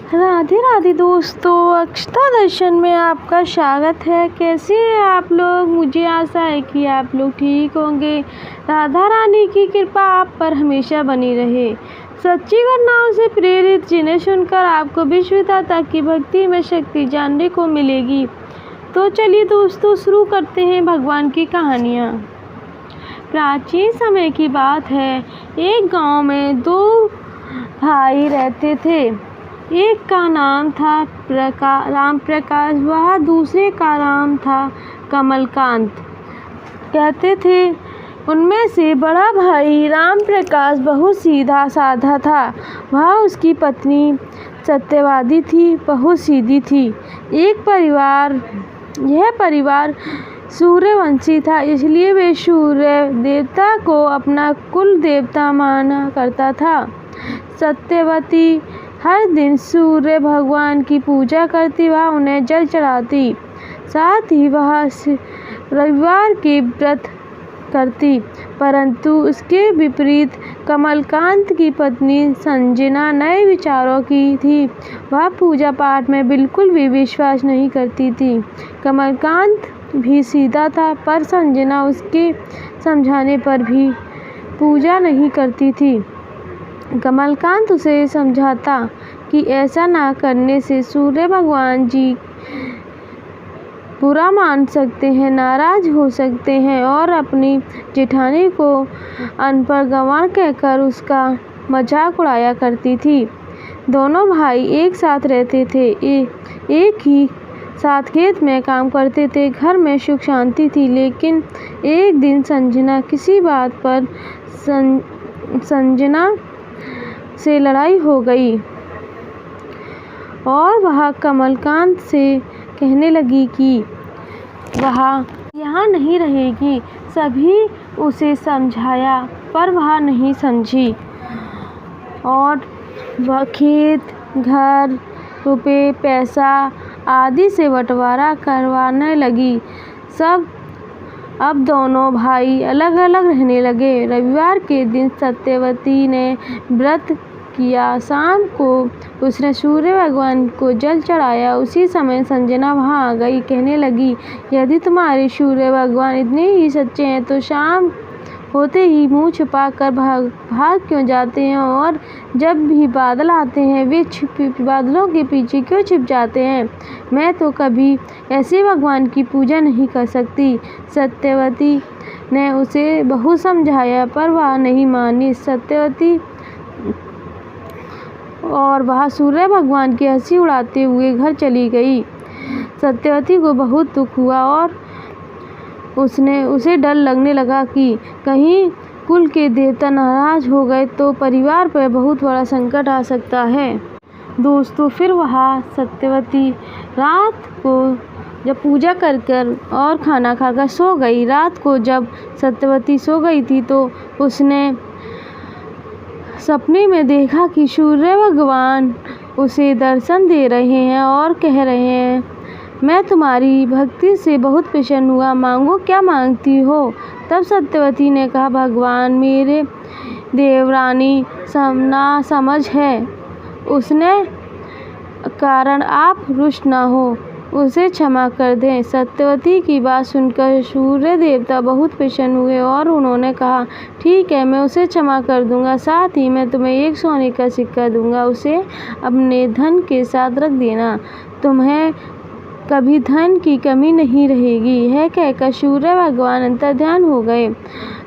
राधे राधे दोस्तों, अक्षता दर्शन में आपका स्वागत है। कैसे हैं आप लोग? मुझे आशा है कि आप लोग ठीक होंगे। राधा रानी की कृपा आप पर हमेशा बनी रहे। सच्ची घटनाओं से प्रेरित जिन्हें सुनकर आपको विश्वता की भक्ति में शक्ति जानने को मिलेगी। तो चलिए दोस्तों, शुरू करते हैं भगवान की कहानियाँ। प्राचीन समय की बात है। एक गांव में दो भाई रहते थे। एक का नाम था राम प्रकाश, वह दूसरे का नाम था कमलकांत। कहते थे उनमें से बड़ा भाई राम प्रकाश बहुत सीधा साधा था। वह उसकी पत्नी सत्यवादी थी, बहुत सीधी थी। यह परिवार सूर्यवंशी था, इसलिए वे सूर्य देवता को अपना कुल देवता माना करता था। सत्यवती हर दिन सूर्य भगवान की पूजा करती, वह उन्हें जल चढ़ाती। साथ ही वह रविवार के व्रत करती। परंतु उसके विपरीत कमलकांत की पत्नी संजना नए विचारों की थी। वह पूजा पाठ में बिल्कुल भी विश्वास नहीं करती थी। कमलकांत भी सीधा था, पर संजना उसके समझाने पर भी पूजा नहीं करती थी। कमलकांत उसे समझाता कि ऐसा ना करने से सूर्य भगवान जी बुरा मान सकते हैं, नाराज हो सकते हैं, और अपनी जेठानी को अनपढ़ गंवार कहकर उसका मजाक उड़ाया करती थी। दोनों भाई एक साथ रहते थे, एक ही साथ खेत में काम करते थे। घर में सुख शांति थी। लेकिन एक दिन संजना किसी बात पर संजना से लड़ाई हो गई और वह कमलकांत से कहने लगी कि वह यहाँ नहीं रहेगी। सभी उसे समझाया पर वह नहीं समझी और वह खेत, घर, रुपए, पैसा आदि से बंटवारा करवाने लगी। अब दोनों भाई अलग अलग रहने लगे। रविवार के दिन सत्यवती ने व्रत किया। शाम को उसने सूर्य भगवान को जल चढ़ाया। उसी समय संजना वहां आ गई। कहने लगी, यदि तुम्हारे सूर्य भगवान इतने ही सच्चे हैं तो शाम होते ही मुंह छुपा कर भाग क्यों जाते हैं, और जब भी बादल आते हैं वे बादलों के पीछे क्यों छिप जाते हैं? मैं तो कभी ऐसे भगवान की पूजा नहीं कर सकती। सत्यवती ने उसे बहुत समझाया पर वह नहीं मानी। सत्यवती और वह सूर्य भगवान की हंसी उड़ाते हुए घर चली गई। सत्यवती को बहुत दुख हुआ और उसे डर लगने लगा कि कहीं कुल के देवता नाराज हो गए तो परिवार पर बहुत बड़ा संकट आ सकता है। दोस्तों, फिर वह सत्यवती रात को जब पूजा कर और खाना खाकर सो गई। रात को जब सत्यवती सो गई थी तो उसने सपने में देखा कि सूर्य भगवान उसे दर्शन दे रहे हैं और कह रहे हैं, मैं तुम्हारी भक्ति से बहुत प्रसन्न हुआ, मांगो क्या मांगती हो? तब सत्यवती ने कहा, भगवान, मेरे देवरानी ना समझ है, उसने कारण आप रुष्ट ना हो, उसे क्षमा कर दें। सत्यवती की बात सुनकर सूर्य देवता बहुत प्रसन्न हुए और उन्होंने कहा, ठीक है, मैं उसे क्षमा कर दूंगा। साथ ही मैं तुम्हें एक सोने का सिक्का दूंगा, उसे अपने धन के साथ रख देना, तुम्हें कभी धन की कमी नहीं रहेगी। यह कहकर सूर्य भगवान अंतर्ध्यान हो गए।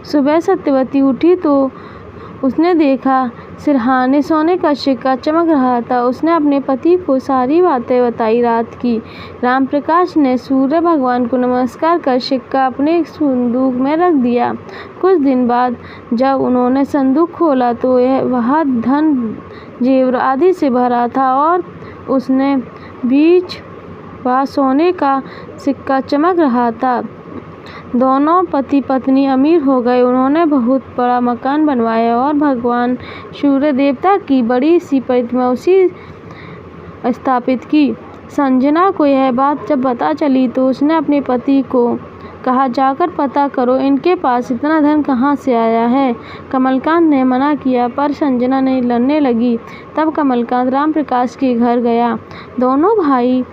सुबह सत्यवती उठी तो उसने देखा सिरहाने सोने का सिक्का चमक रहा था। उसने अपने पति को सारी बातें बताई रात की। राम प्रकाश ने सूर्य भगवान को नमस्कार कर सिक्का अपने संदूक में रख दिया। कुछ दिन बाद जब उन्होंने संदूक खोला तो वह धन, जेवर आदि से भरा था और उसने बीच वह सोने का सिक्का चमक रहा था। दोनों पति पत्नी अमीर हो गए। उन्होंने बहुत बड़ा मकान बनवाया और भगवान सूर्य देवता की बड़ी सी प्रतिमा उसी स्थापित की। संजना को यह बात जब पता चली तो उसने अपने पति को कहा, जाकर पता करो इनके पास इतना धन कहाँ से आया है। कमलकांत ने मना किया, पर संजना नहीं लड़ने लगी। तब कमलकांत रामप्रकाश के घर गया। दोनों भाई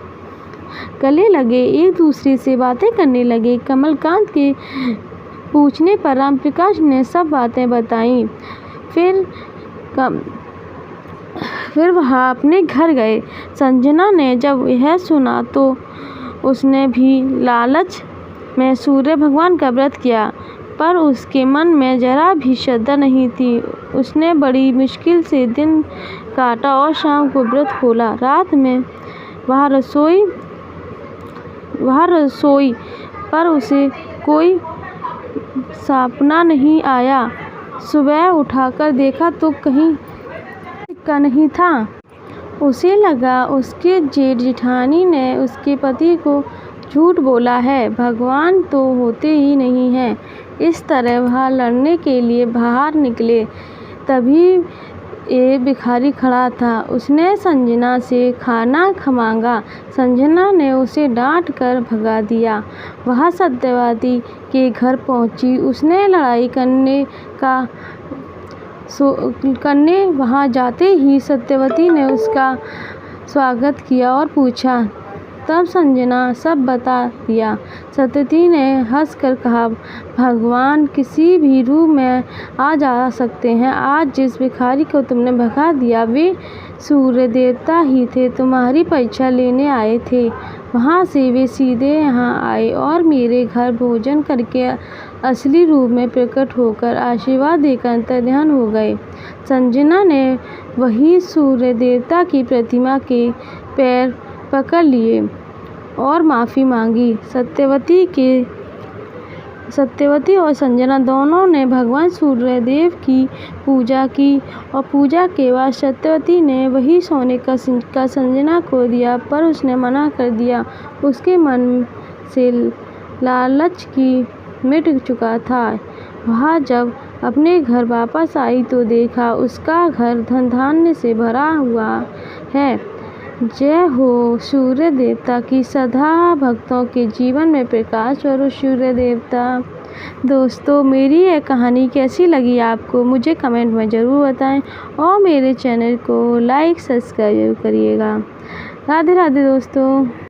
गले लगे एक दूसरे से बातें करने लगे। कमलकांत के पूछने पर रामप्रकाश ने सब बातें बताई। फिर वह अपने घर गए। संजना ने जब यह सुना तो उसने भी लालच में सूर्य भगवान का व्रत किया, पर उसके मन में जरा भी श्रद्धा नहीं थी। उसने बड़ी मुश्किल से दिन काटा और शाम को व्रत खोला। रात में वह रसोई पर उसे कोई सपना नहीं आया। सुबह उठाकर देखा तो कहीं सिक्का नहीं था। उसे लगा उसके जेठ जेठानी ने उसके पति को झूठ बोला है। भगवान तो होते ही नहीं हैं। इस तरह वह लड़ने के लिए बाहर निकले, तभी एक भिखारी खड़ा था। उसने संजना से खाना मांगा। संजना ने उसे डांट कर भगा दिया। वह सत्यवती के घर पहुंची। उसने लड़ाई करने वहां जाते ही सत्यवती ने उसका स्वागत किया और पूछा। तब संजना सब बता दिया। सत्यवती ने हंसकर कहा, भगवान किसी भी रूप में आ जा सकते हैं। आज जिस भिखारी को तुमने भगा दिया वे सूर्य देवता ही थे। तुम्हारी परीक्षा लेने आए थे। वहाँ से वे सीधे यहाँ आए और मेरे घर भोजन करके असली रूप में प्रकट होकर आशीर्वाद देकर अंतर्ध्यान हो गए। संजना ने वही सूर्य देवता की प्रतिमा के पैर पकड़ लिए और माफ़ी मांगी। सत्यवती और संजना दोनों ने भगवान सूर्यदेव की पूजा की और पूजा के बाद सत्यवती ने वही सोने का सिक्का संजना को दिया, पर उसने मना कर दिया। उसके मन से लालच की मिट चुका था। वह जब अपने घर वापस आई तो देखा उसका घर धन धान्य से भरा हुआ है। जय हो सूर्य देवता की सदा भक्तों के जीवन में प्रकाश और सूर्य देवता। दोस्तों, मेरी यह कहानी कैसी लगी आपको मुझे कमेंट में ज़रूर बताएं और मेरे चैनल को लाइक सब्सक्राइब करिएगा। राधे राधे दोस्तों।